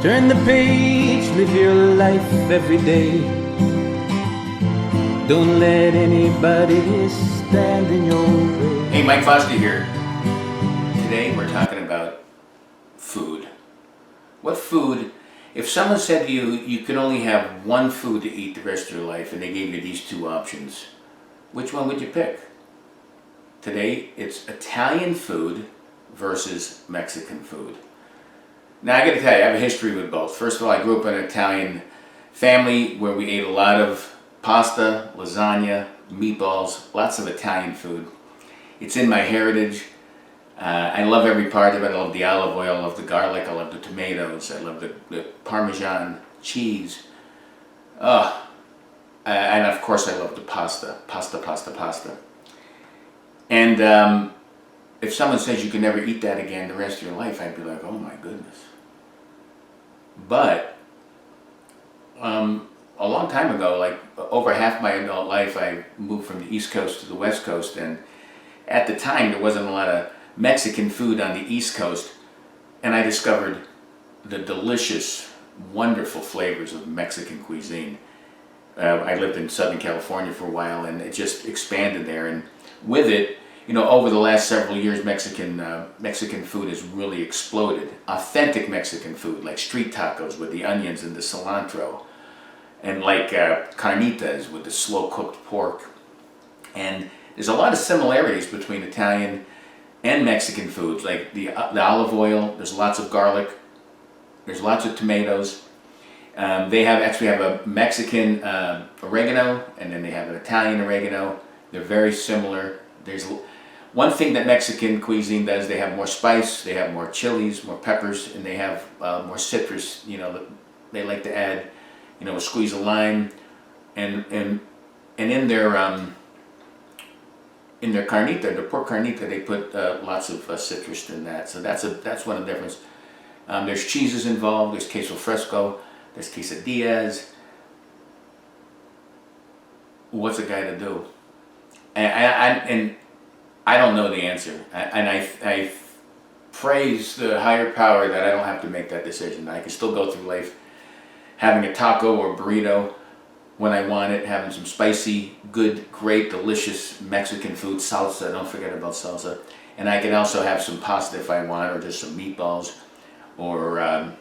Turn the page, live your life every day. Don't let anybody stand in your way. Hey, Mike Foster here. Today we're talking about food. What food, if someone said to you, you can only have one food to eat the rest of your life and they gave you these two options, which one would you pick? Today it's Italian food versus Mexican food. Now I gotta tell you, I have a history with both. First of all, I grew up in an Italian family where we ate a lot of pasta, lasagna, meatballs, lots of Italian food. It's in my heritage. I love every part of it. I love the olive oil, I love the garlic, I love the tomatoes, I love the Parmesan cheese. And of course I love the pasta. And if someone says you can never eat that again the rest of your life, I'd be like, oh my goodness. But a long time ago, like over half my adult life, I moved from the East Coast to the West Coast, and at the time there wasn't a lot of Mexican food on the East Coast, and I discovered the delicious, wonderful flavors of Mexican cuisine. I lived in Southern California for a while, and it just expanded there, and with it, you know, over the last several years, Mexican food has really exploded. Authentic Mexican food, like street tacos with the onions and the cilantro, and like carnitas with the slow-cooked pork. And there's a lot of similarities between Italian and Mexican foods, like the olive oil. There's lots of garlic. There's lots of tomatoes. They actually have a Mexican oregano, and then they have an Italian oregano. They're very similar. There's one thing that Mexican cuisine does: they have more spice, they have more chilies, more peppers, and they have more citrus. You know, they like to add, you know, a squeeze of lime, and in their carnita, the pork carnita, they put lots of citrus in that. So that's one of the difference. There's cheeses involved. There's queso fresco. There's quesadillas. What's a guy to do? And I don't know the answer. And I praise the higher power that I don't have to make that decision. I can still go through life having a taco or burrito when I want it, having some spicy, good, great, delicious Mexican food, salsa. Don't forget about salsa. And I can also have some pasta if I want, or just some meatballs, or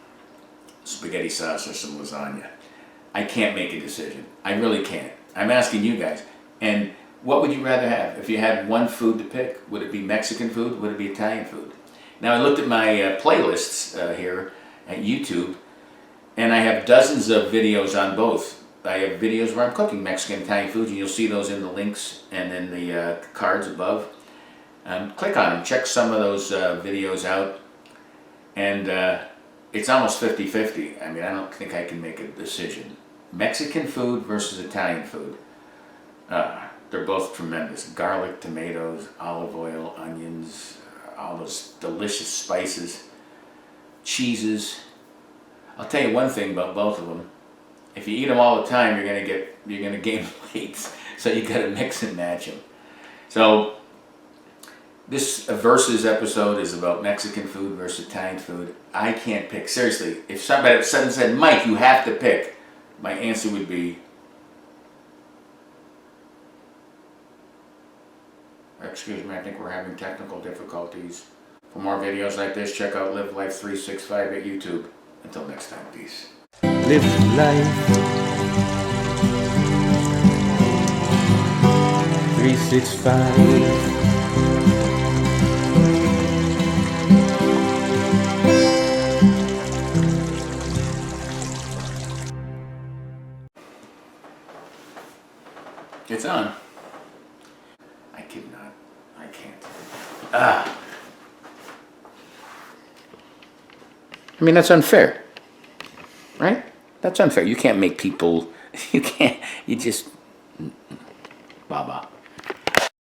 spaghetti sauce, or some lasagna. I can't make a decision. I really can't. I'm asking you guys. And what would you rather have? If you had one food to pick, would it be Mexican food? Would it be Italian food? Now I looked at my playlists here at YouTube, and I have dozens of videos on both. I have videos where I'm cooking Mexican and Italian food, and you'll see those in the links and in the cards above. Click on them, check some of those videos out, and it's almost 50-50. I mean, I don't think I can make a decision. Mexican food versus Italian food. They're both tremendous. Garlic, tomatoes, olive oil, onions, all those delicious spices, cheeses. I'll tell you one thing about both of them. If you eat them all the time, you're gonna gain weight. So you gotta mix and match them. So this versus episode is about Mexican food versus Italian food. I can't pick. Seriously, if someone said, Mike, you have to pick, my answer would be, excuse me, I think we're having technical difficulties. For more videos like this, check out Live Life 365 at YouTube. Until next time, peace. Live life 365. It's on. I cannot. I can't. I mean, that's unfair. Right? That's unfair. You can't make people, you just, baba.